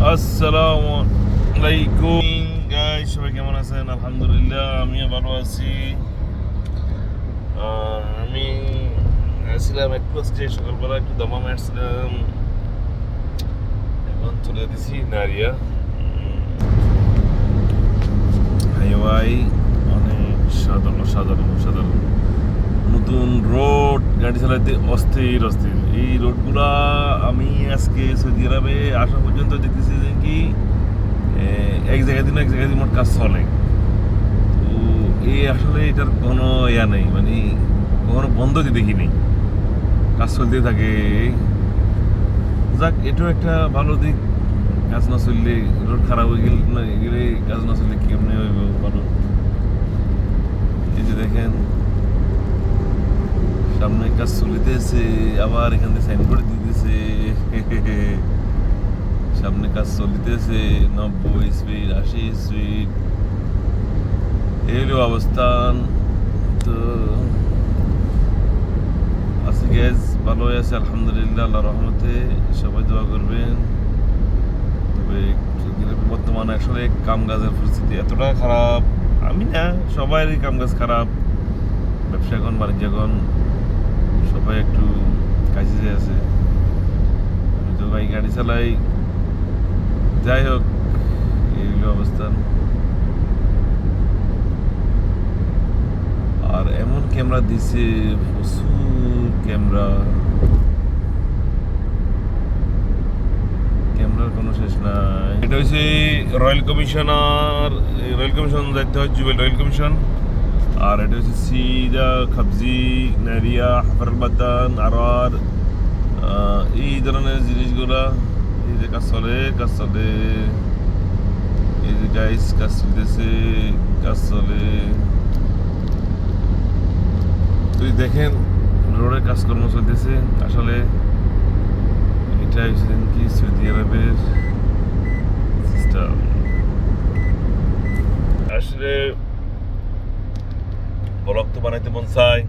আসসালামু আলাইকুম গাইস, সবাই কেমন আছেন? আলহামদুলিল্লাহ, আমিও ভালো আছি। আমি আসছিলাম একটু আজকে সকালবেলা একটু দমামে আসছিলাম, এখন চলে যেতেছি নারিয়া। হাইওয়াই অনেক সাধারণ নতুন রোড, গাড়ি চালাতে অস্থির অস্থির। এই রোডগুলা আমি আজকে সৌদি আরবে আসা পর্যন্ত দেখতেছি যে কি এক জায়গায় দিন মোট কাজ চলে। তো এই আসলে এটার কোনো ইয়া নেই, মানে কখনো বন্ধ দিয়ে দেখিনি, কাজ চলতে থাকে। যাক, এটাও একটা ভালো দিক। কাজ না চললে, রোড খারাপ হয়ে গেলে কাজ না চললে কেমনে হইব ভালো। এই যে দেখেন, সামনে কাজ চলিতেছে, আবার এখান থেকে সাইনবোর্ড দিতেছে সামনে কাজ চলিতেছে, 90 স্পিড, 80 স্পিড, এই হলো অবস্থান। তো আছি গ্যাস, ভালোই আছে আলহামদুলিল্লাহ, আল্লাহ রহমতে। সবাই দোয়া করবেন। তবে বর্তমানে আসলে কাম কাজের পরিস্থিতি এতটা খারাপ, আমি না, সবারই কাম কাজ খারাপ। ব্যবসা এখন, বাণিজ্য এখন, সবাই একটু কাজে আছে। আমি তো ভাই গাড়ি চালাই, যাই হোক, এই হলো অবস্থান। আর এমন ক্যামেরা দিছে, প্রচুর ক্যামেরার কোনো শেষ নাই। এটা হচ্ছে রয়্যাল কমিশন যাইতে হয়, জুবেল রয়্যাল কমিশন। আর এটা হচ্ছে সিদা, খাবজি, নারিয়া, হাফার বাদান, আর এই ধরনের জিনিসগুলা। এই যে কাজ চলে, এই যে গাইস কাজ চলতেছে, কাজ চলে। তুই দেখেন, রোডে কাজকর্ম চলতেছে। আসলে এটা হচ্ছে কি সৌদি আরবের সিস্টেম। আসলে ব্লগ তো বানাইতে মন চায়,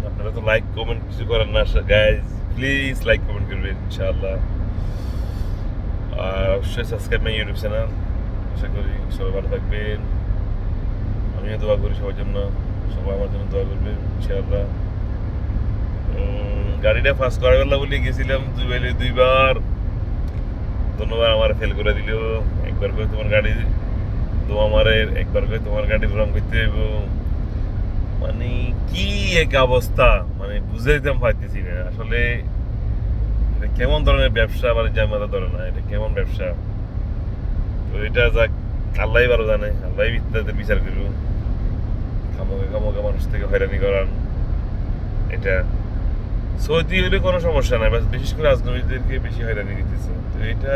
আপনারা তো লাইক কমেন্ট কিছু করেন না গাইজ। প্লিজ লাইক কমেন্ট করবেন ইনশাআল্লাহ। আর অবশ্যই সাবস্ক্রাইব মাই ইউটিউব চ্যানেল। আশা করি সবাই ভালো থাকবেন, আমিও দোয়া করি সবার জন্য, সবাই আমার জন্য দোয়া করবেন ইনশাআল্লাহ। গাড়িটা ফার্স্ট করার বেলা বলে গেছিলাম দুইবার, ধন্যবাদ। আমার ফেল করে দিল। একবার করে তোমার গাড়ি তো আমারের, একবার করে তোমার গাড়ির রং করতে হইব। মানে কি এক অবস্থা, মানে বুঝে দিতাম পারতেছি না আসলে এটা কেমন ধরনের ব্যবসা, মানে জামাতা ধরে না, এটা কেমন ব্যবসা। তো এটা যাক, আল্লাহ ভালো জানে, আল্লাহ তাদের বিচার করবো। খামোকা মানুষ থেকে হয়রানি করান, এটা সৌদি হলে কোনো সমস্যা নাই, বিশেষ করে আজনবীদেরকে বেশি হয়রানি দিতেছে। তো এটা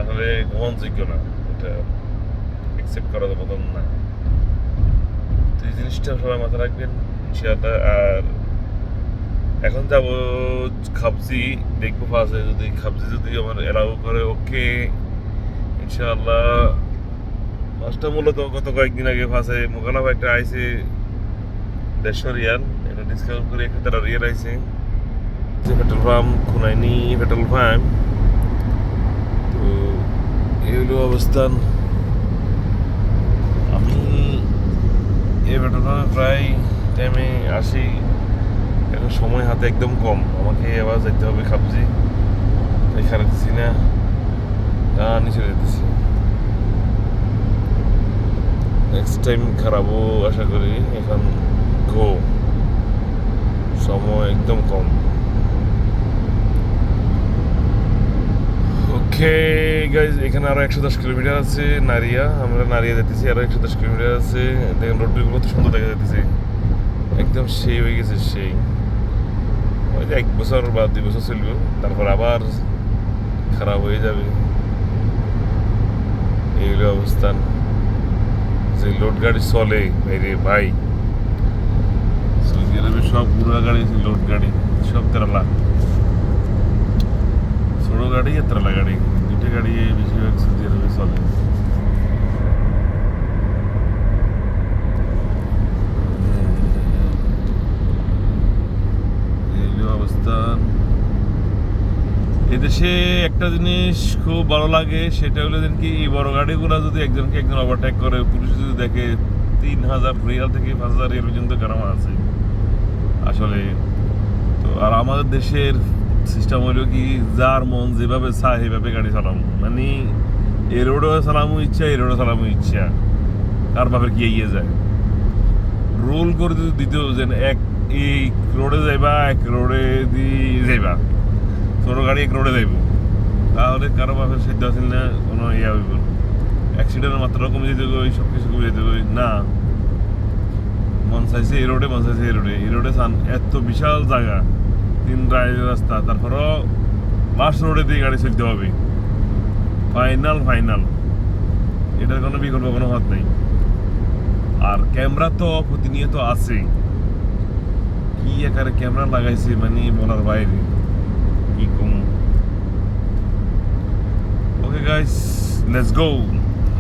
আসলে গ্রহণযোগ্য না, এটা অ্যাকসেপ্ট করার মতন না। তো এই জিনিসটা সবাই মাথায় রাখবেন ইনশাআল্লাহ। আর এখন যাবো খাবজি, দেখবো ফার্স্টে যদি খাবজি যদি আমার এলাও করে, ওকে ইনশাআল্লাহ। ফার্স্টটা মূলত গত কয়েকদিন আগে ফার্স্টে মোকালাম একটা আইসে 150 রিয়াল, এটা ডিসকাউন্ট করে 1000 রিয়াল আইসে। যে পেট্রোল পাম্প খুনাইনি পেট্রোল পাম্প। তো এই হলো অবস্থান। আমি এই পেট্রোল পাম্পে প্রায় টাইমে আসি, এখন সময় হাতে একদম কম, আমাকে আবার যেতে হবে খাবজি, তাই খারাপছি না, নিচে যেতেছি। নেক্সট টাইম খারাপও আশা করি। এখন সময় একদম কম। ওকে গাইজ, এখানে আরো 110 কিলোমিটার আছে নারিয়া, আমরা নারিয়া যেতেছি, আরো 110 কিলোমিটার আছে। দেখেন রোডগুলো কত সুন্দর দেখা যাচ্ছে, একদম সেই হয়ে গেছে, সেই। ওই যে 1 বছর বা 2 বছর চলবে, তারপর আবার খারাপ হয়ে যাবে। এই হলো অবস্থান। যে লোড গাড়ি চলে ভাইরে ভাই, সৌদি আরবে সব বুড়া গাড়ি, লোড গাড়ি সব তেরালা, ছোট গাড়ি আর তেরালা গাড়ি, দুটো গাড়ি বেশিরভাগ সৌদি আরবে চলে। এই অবস্থান। এদেশে দেশে একটা জিনিস খুব ভালো লাগে, সেটা হলো যেন কি এই বড় গাড়িগুলো যদি একজনকে একজন ওভারটেক করে, পুলিশ যদি দেখে 3,000 রিয়াল থেকে 5,000 রিয়াল পর্যন্ত গ্রামা আছে আসলে। তো আর আমাদের দেশের সিস্টেম হলো কি, যার মন যেভাবে চায় সেভাবে গাড়ি চালাবো, মানে এই রোডেও চালামু ইচ্ছা, এই রোডে চালামু ইচ্ছা, কার বাপের কি এগিয়ে যায়। রোল করে যদি দিতেও যে এক এই রোডে যাইবা, এক রোডে দিয়ে যাইবা, ছোট গাড়ি এক রোডে যাইব, তাহলে কারো বাপের সাধ্য আছে না কোনো ইয়া হইব, অ্যাক্সিডেন্টের মাত্রা কমে যেতে গই, সব কিছু কমে যেতে গই না। মন চাইছে এই রোডে, মন চাইছে এই রোডে চান, এত বিশাল জায়গা, 3 রাইলের রাস্তা, তারপরও লাস্ট রোডে দিয়ে গাড়ি চলতে হবে, ফাইনাল, এটার কোনো বিকল্প কোনো হাত নেই। আর ক্যামেরা তো প্রতিনিয়ত আছে, কি আকারে ক্যামেরা লাগাইছে মানে বলার বাইরে, কি কম। Okay guys, let's go.